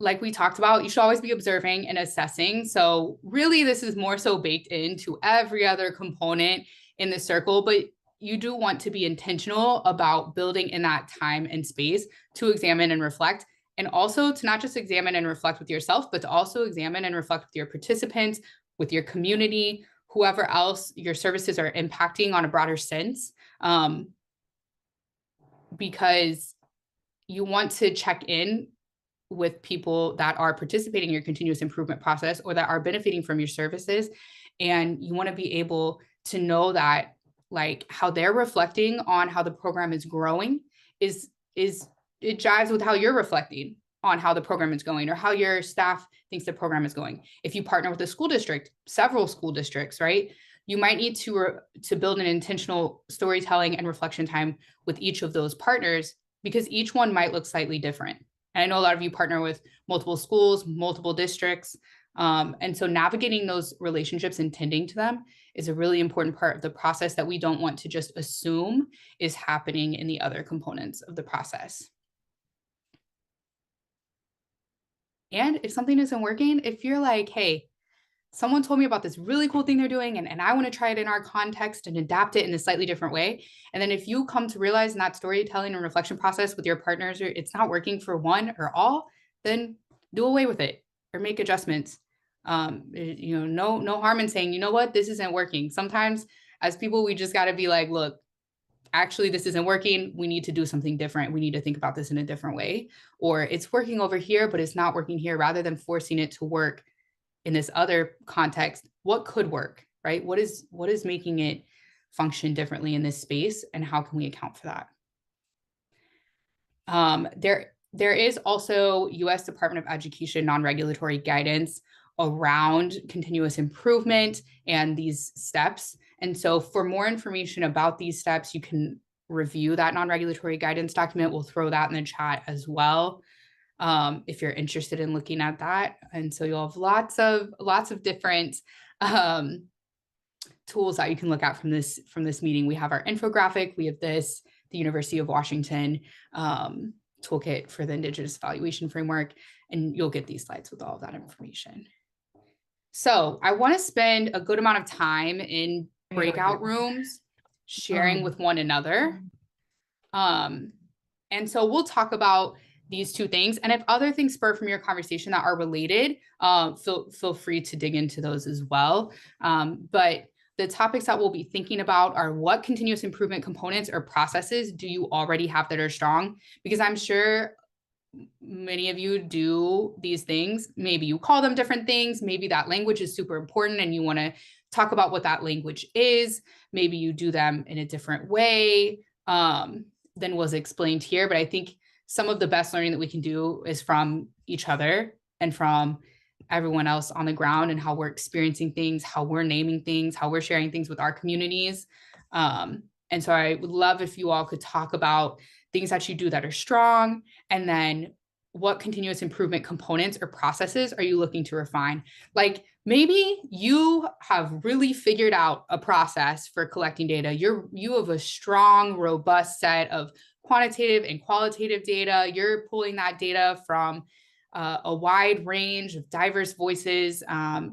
like we talked about, you should always be observing and assessing. So really, this is more so baked into every other component in the circle, but you do want to be intentional about building in that time and space to examine and reflect, and also to not just examine and reflect with yourself, but to also examine and reflect with your participants, with your community, whoever else your services are impacting on a broader sense, because you want to check in with people that are participating in your continuous improvement process or that are benefiting from your services. And you want to be able to know that like how they're reflecting on how the program is growing is it jives with how you're reflecting on how the program is going or how your staff thinks the program is going. If you partner with a school district, several school districts, right? You might need to build an intentional storytelling and reflection time with each of those partners because each one might look slightly different. And I know a lot of you partner with multiple schools, multiple districts. And so navigating those relationships and tending to them is a really important part of the process that we don't want to just assume is happening in the other components of the process. And if something isn't working, if you're like, hey, someone told me about this really cool thing they're doing, and I want to try it in our context and adapt it in a slightly different way. And then if you come to realize in that storytelling and reflection process with your partners, or it's not working for one or all, then do away with it or make adjustments. No harm in saying, you know what, this isn't working. Sometimes as people, we just got to be like, look, actually, this isn't working. We need to do something different. We need to think about this in a different way. Or it's working over here, but it's not working here, rather than forcing it to work in this other context. What could work, right? What is making it function differently in this space, and how can we account for that? There is also U.S. Department of Education non-regulatory guidance around continuous improvement and these steps. And so for more information about these steps, you can review that non-regulatory guidance document. We'll throw that in the chat as well, if you're interested in looking at that. And so you'll have lots of different tools that you can look at from this meeting. We have our infographic, we have the University of Washington toolkit for the Indigenous Evaluation Framework, and you'll get these slides with all of that information. So I want to spend a good amount of time in breakout rooms sharing with one another. And so we'll talk about these two things. And if other things spur from your conversation that are related, feel free to dig into those as well. But the topics that we'll be thinking about are, what continuous improvement components or processes do you already have that are strong? Because I'm sure many of you do these things. Maybe you call them different things. Maybe that language is super important and you want to talk about what that language is. Maybe you do them in a different way than was explained here. But I think some of the best learning that we can do is from each other and from everyone else on the ground, and how we're experiencing things, how we're naming things, how we're sharing things with our communities. And so I would love if you all could talk about things that you do that are strong, and then what continuous improvement components or processes are you looking to refine? Like maybe you have really figured out a process for collecting data. You have a strong, robust set of quantitative and qualitative data. You're pulling that data from a wide range of diverse voices.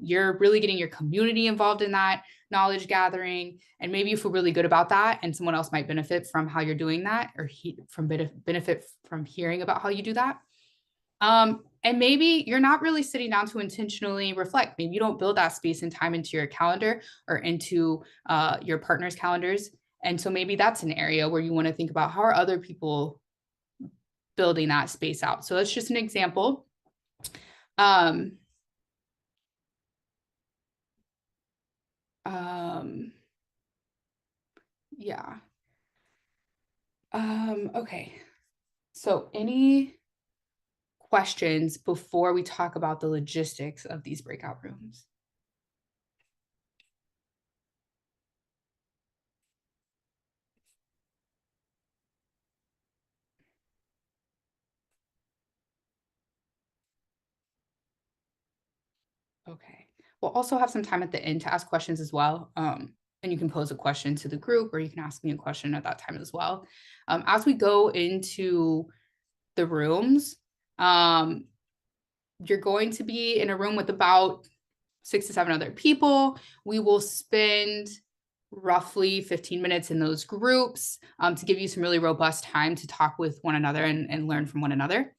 You're really getting your community involved in that knowledge gathering, and maybe you feel really good about that, and someone else might benefit from how you're doing that, or benefit from hearing about how you do that. And maybe you're not really sitting down to intentionally reflect. Maybe you don't build that space and time into your calendar or into your partner's calendars. And so maybe that's an area where you want to think about, how are other people building that space out? So that's just an example. Yeah. Okay. So any questions before we talk about the logistics of these breakout rooms? Okay. We'll also have some time at the end to ask questions as well. And you can pose a question to the group, or you can ask me a question at that time as well. As we go into the rooms, you're going to be in a room with about 6 to 7 other people. We will spend roughly 15 minutes in those groups to give you some really robust time to talk with one another and learn from one another.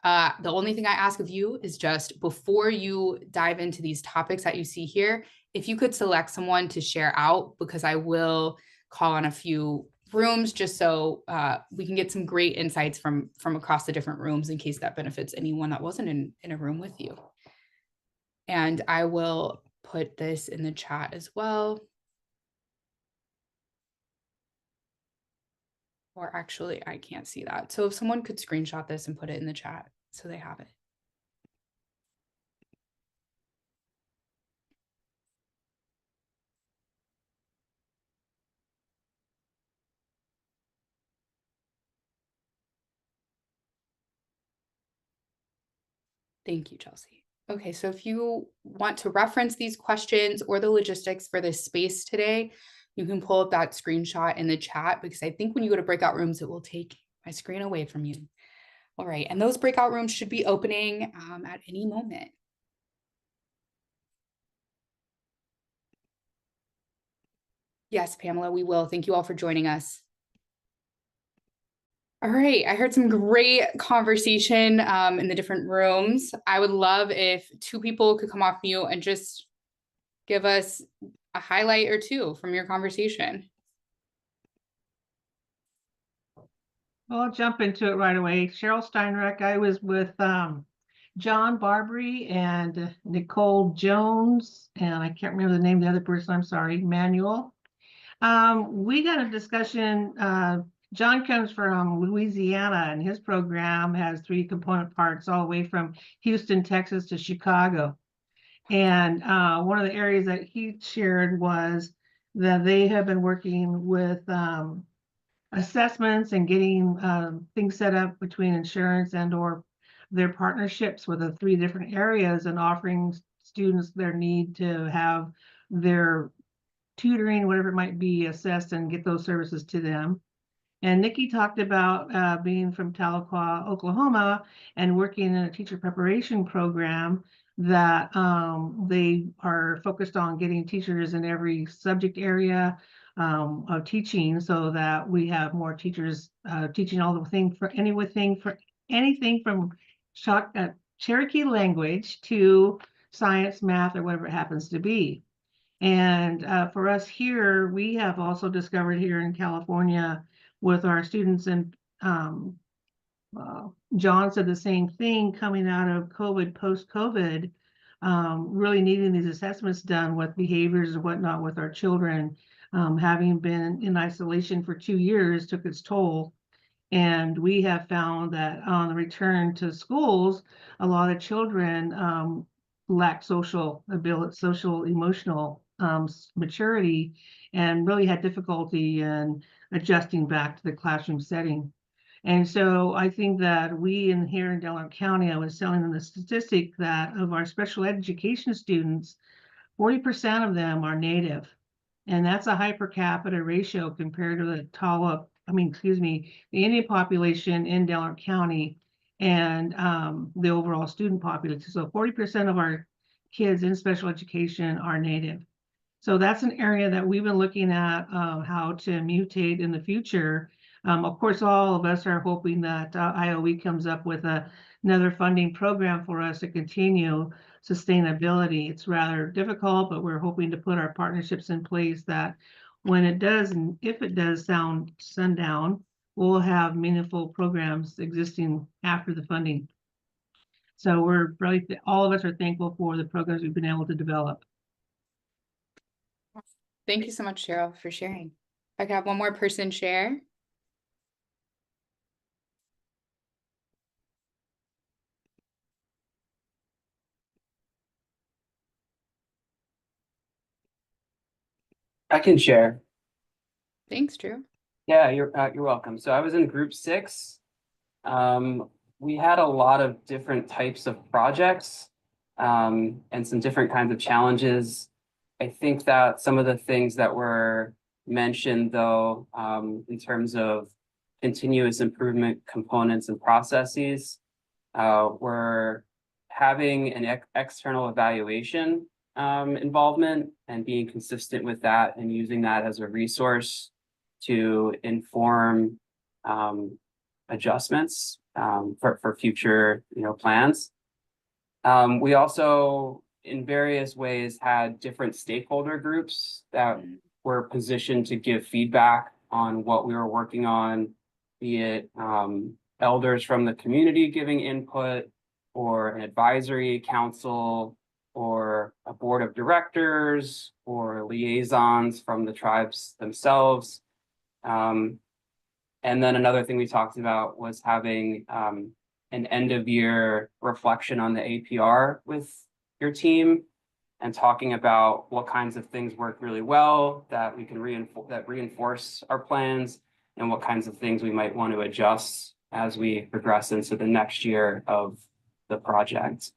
The only thing I ask of you is, just before you dive into these topics that you see here, if you could select someone to share out, because I will call on a few rooms just so we can get some great insights from across the different rooms, in case that benefits anyone that wasn't in a room with you. And I will put this in the chat as well. Or actually, I can't see that. So if someone could screenshot this and put it in the chat so they have it. Thank you, Chelsea. Okay, so if you want to reference these questions or the logistics for this space today, you can pull up that screenshot in the chat, because I think when you go to breakout rooms, it will take my screen away from you. All right, and those breakout rooms should be opening at any moment. Yes, Pamela, we will. Thank you all for joining us. All right, I heard some great conversation in the different rooms. I would love if 2 people could come off mute and just give us a highlight or 2 from your conversation. Well, I'll jump into it right away. Cheryl Steinreck, I was with John Barbary and Nicole Jones, and I can't remember the name of the other person, I'm sorry, Manuel. We got a discussion, John comes from Louisiana, and his program has 3 component parts all the way from Houston, Texas to Chicago. And one of the areas that he shared was that they have been working with assessments and getting things set up between insurance and or their partnerships with the 3 different areas, and offering students their need to have their tutoring, whatever it might be, assessed and get those services to them. And Nikki talked about being from Tahlequah, Oklahoma, and working in a teacher preparation program that they are focused on getting teachers in every subject area of teaching, so that we have more teachers teaching all the things for anything from Cherokee language to science, math, or whatever it happens to be. And for us here, we have also discovered here in California with our students, and John said the same thing coming out of COVID, post-COVID, really needing these assessments done with behaviors and whatnot with our children. Having been in isolation for 2 years took its toll. And we have found that on the return to schools, a lot of children lack social ability, social emotional maturity, and really had difficulty in adjusting back to the classroom setting. And so I think that we here in Delaware County, I was telling them the statistic that of our special education students, 40% of them are Native. And that's a high per capita ratio compared to the Indian population in Delaware County and the overall student population. So 40% of our kids in special education are Native. So that's an area that we've been looking at how to mutate in the future. Of course, all of us are hoping that IOE comes up with another funding program for us to continue sustainability. It's rather difficult, but we're hoping to put our partnerships in place that when it does, and if it does sundown, we'll have meaningful programs existing after the funding. So we're really, all of us are thankful for the programs we've been able to develop. Thank you so much, Cheryl, for sharing. If I could have one more person share. I can share. Thanks, Drew. Yeah, you're welcome. So I was in group 6. We had a lot of different types of projects and some different kinds of challenges. I think that some of the things that were mentioned, though, in terms of continuous improvement components and processes, were having an external evaluation involvement and being consistent with that and using that as a resource to inform adjustments for future plans. We also in various ways had different stakeholder groups that were positioned to give feedback on what we were working on, be it elders from the community giving input, or an advisory council, or a board of directors, or liaisons from the tribes themselves. And then another thing we talked about was having an end of year reflection on the APR with your team, and talking about what kinds of things work really well that we can reinforce our plans, and what kinds of things we might want to adjust as we progress into the next year of the project.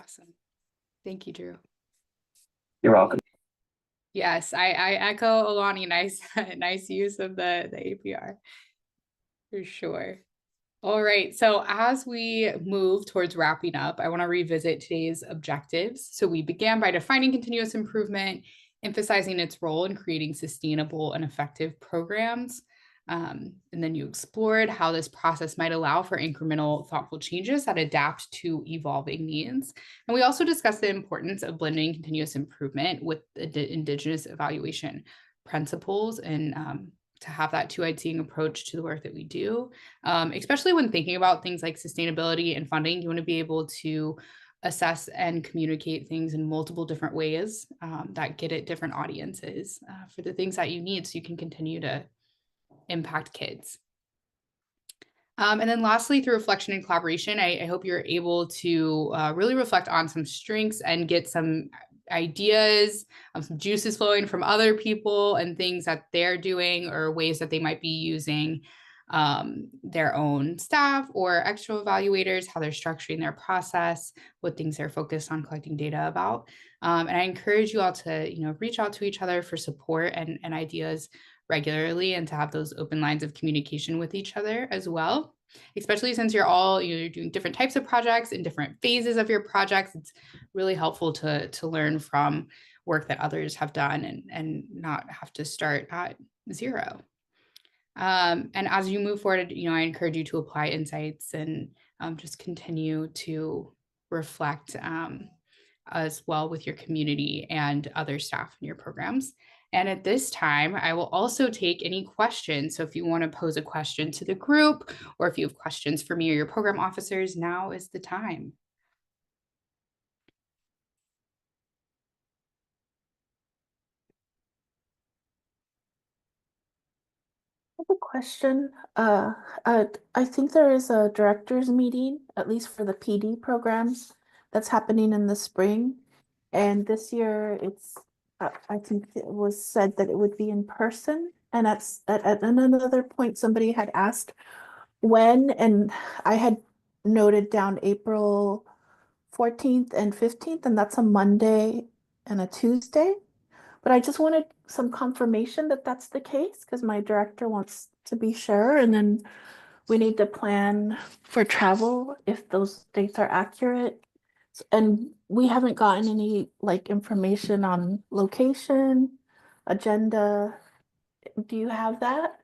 Awesome. Thank you, Drew. You're welcome. Yes, I echo Alani. Nice, nice use of the APR for sure. All right, so as we move towards wrapping up, I want to revisit today's objectives. So we began by defining continuous improvement, emphasizing its role in creating sustainable and effective programs. And then you explored how this process might allow for incremental, thoughtful changes that adapt to evolving needs. And we also discussed the importance of blending continuous improvement with the Indigenous evaluation principles and to have that two-eyed seeing approach to the work that we do, especially when thinking about things like sustainability and funding. You want to be able to assess and communicate things in multiple different ways that get at different audiences for the things that you need so you can continue to impact kids. And then lastly, through reflection and collaboration, I hope you're able to really reflect on some strengths and get some ideas, some juices flowing from other people and things that they're doing or ways that they might be using their own staff or external evaluators, how they're structuring their process, what things they're focused on collecting data about. And I encourage you all to, reach out to each other for support and ideas regularly and to have those open lines of communication with each other as well, especially since you're all you're doing different types of projects in different phases of your projects. It's really helpful to learn from work that others have done and not have to start at zero. And as you move forward, I encourage you to apply insights and just continue to reflect as well with your community and other staff in your programs. And at this time, I will also take any questions. So if you want to pose a question to the group, or if you have questions for me or your program officers, now is the time. I have a question. I think there is a directors meeting, at least for the PD programs, that's happening in the spring. And this year it's, I think it was said that it would be in person. And at another point, somebody had asked when, and I had noted down April 14th and 15th, and that's a Monday and a Tuesday. But I just wanted some confirmation that that's the case because my director wants to be sure. And then we need to plan for travel if those dates are accurate. And we haven't gotten any information on location, agenda. Do you have that?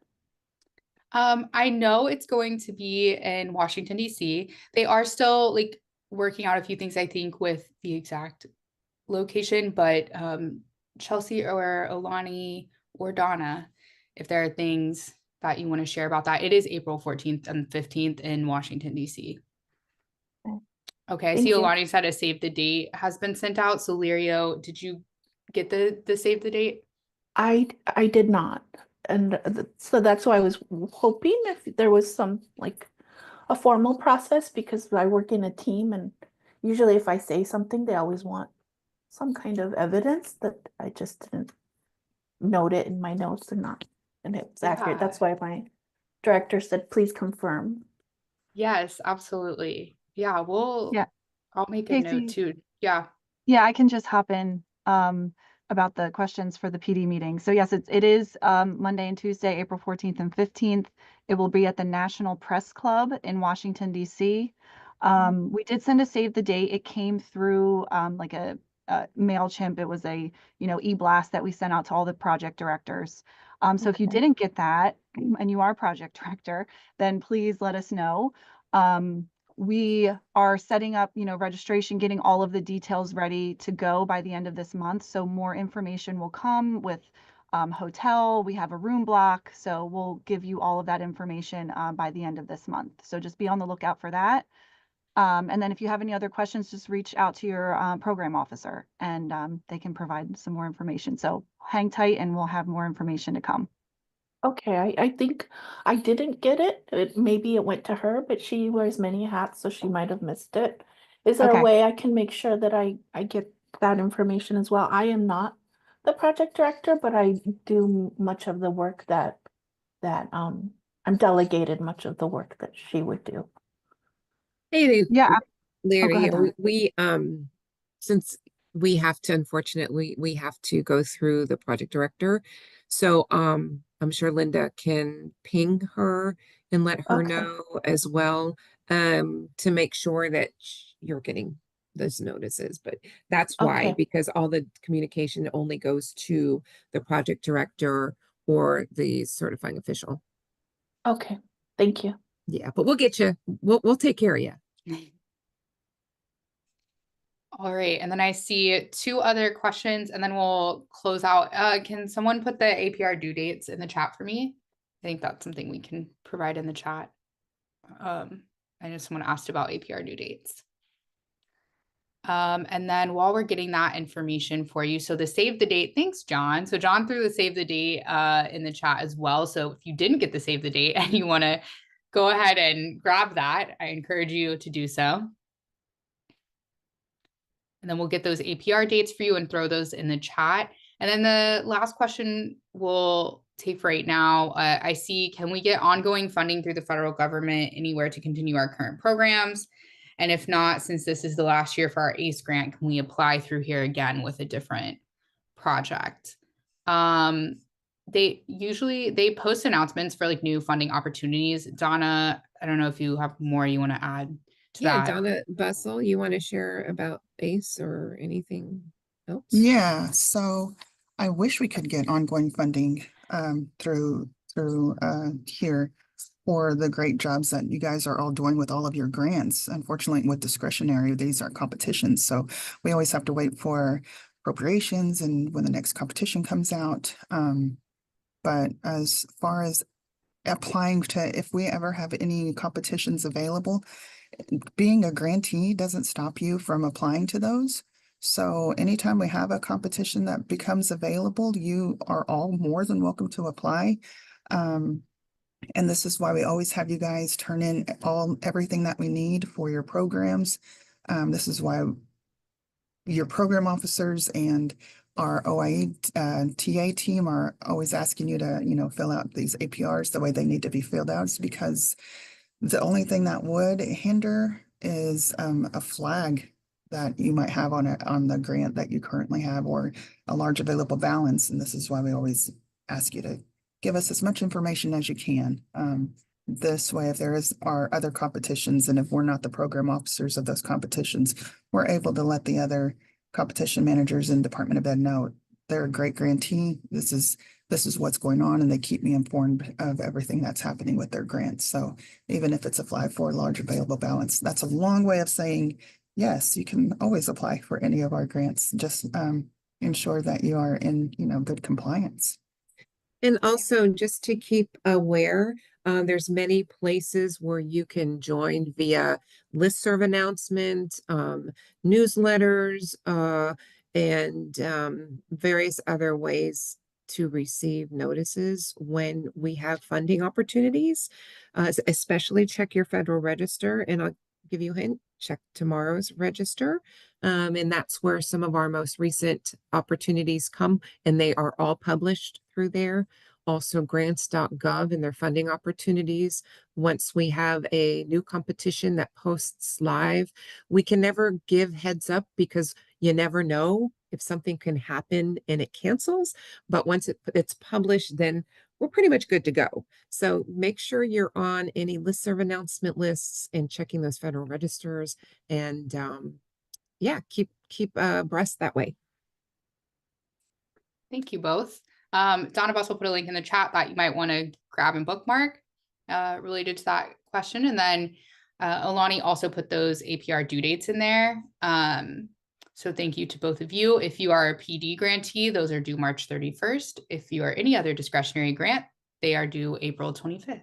I know it's going to be in Washington, D.C. They are still working out a few things, I think, with the exact location, but Chelsea or Alani or Donna, if there are things that you want to share about that, it is April 14th and 15th in Washington, D.C. Okay, I see Alani said a save the date has been sent out. So Lirio, did you get the save the date? I did not. And so that's why I was hoping if there was some a formal process, because I work in a team and usually if I say something, they always want some kind of evidence that I just didn't note it in my notes and it's accurate. That's why my director said, please confirm. Yes, absolutely. Yeah, I'll make a note too. Yeah. Yeah, I can just hop in about the questions for the PD meeting. So yes, it is Monday and Tuesday, April 14th and 15th. It will be at the National Press Club in Washington, D.C. We did send a save the date. It came through like a MailChimp. It was a e-blast that we sent out to all the project directors. So if you didn't get that and you are project director, then please let us know. We are setting up, registration, getting all of the details ready to go by the end of this month. So more information will come with hotel. We have a room block. So we'll give you all of that information by the end of this month. So just be on the lookout for that. And then if you have any other questions, just reach out to your program officer and they can provide some more information. So hang tight and we'll have more information to come. Okay, I think I didn't get it. Maybe it went to her, but she wears many hats, so she might have missed it. Is there a way I can make sure that I get that information as well? I am not the project director, but I do much of the work that I'm delegated much of the work that she would do. Hey, Yeah, Larry, ahead, Donna. since we have to, unfortunately, we have to go through the project director. So, I'm sure Linda can ping her and let her Okay. know as well, to make sure that you're getting those notices. But that's why, Okay. because all the communication only goes to the project director or the certifying official. Okay. Thank you. Yeah, but we'll get you. We'll take care of you. All right, and then I see two other questions and then we'll close out. Can someone put the APR due dates in the chat for me? I think that's something we can provide in the chat. I know someone asked about APR due dates. And then while we're getting that information for you, so the save the date, thanks, John. So John threw the save the date in the chat as well. So if you didn't get the save the date and you want to go ahead and grab that, I encourage you to do so. And then we'll get those APR dates for you and throw those in the chat. And then the last question we'll take for right now, I see, can we get ongoing funding through the federal government anywhere to continue our current programs? And if not, since this is the last year for our ACE grant, can we apply through here again with a different project? They post announcements for like new funding opportunities. Donna, I don't know if you have more you want to add to Yeah, that. Donna Bussell, you want to share about ACE or anything else? Yeah, so I wish we could get ongoing funding through here for the great jobs that you guys are all doing with all of your grants. Unfortunately, with discretionary, these are competitions, so we always have to wait for appropriations and when the next competition comes out. But as far as applying to, if we ever have any competitions available, being a grantee doesn't stop you from applying to those. So anytime we have a competition that becomes available, you are all more than welcome to apply. And this is why we always have you guys turn in everything that we need for your programs. This is why your program officers and our OIE TA team are always asking you to, fill out these APRs the way they need to be filled out, is because the only thing that would hinder is a flag that you might have on the grant that you currently have, or a large available balance. And this is why we always ask you to give us as much information as you can. This way, if there are other competitions, and if we're not the program officers of those competitions, we're able to let the other competition managers in Department of Ed know they're a great grantee. This is what's going on, and they keep me informed of everything that's happening with their grants. So even if it's a flag for a large available balance, that's a long way of saying, yes, you can always apply for any of our grants. Just ensure that you are in, good compliance. And also just to keep aware, there's many places where you can join via listserv announcement, newsletters, and various other ways to receive notices when we have funding opportunities. Especially check your federal register, and I'll give you a hint, check tomorrow's register. And that's where some of our most recent opportunities come, and they are all published through there. Also grants.gov and their funding opportunities. Once we have a new competition that posts live, we can never give heads up because you never know if something can happen and it cancels. But once it's published, then we're pretty much good to go. So make sure you're on any listserv announcement lists and checking those federal registers, and yeah, keep abreast that way. Thank you both. Donna Buss will put a link in the chat that you might want to grab and bookmark related to that question. And then Alani also put those APR due dates in there. So thank you to both of you. If you are a PD grantee, those are due March 31st. If you are any other discretionary grant, they are due April 25th.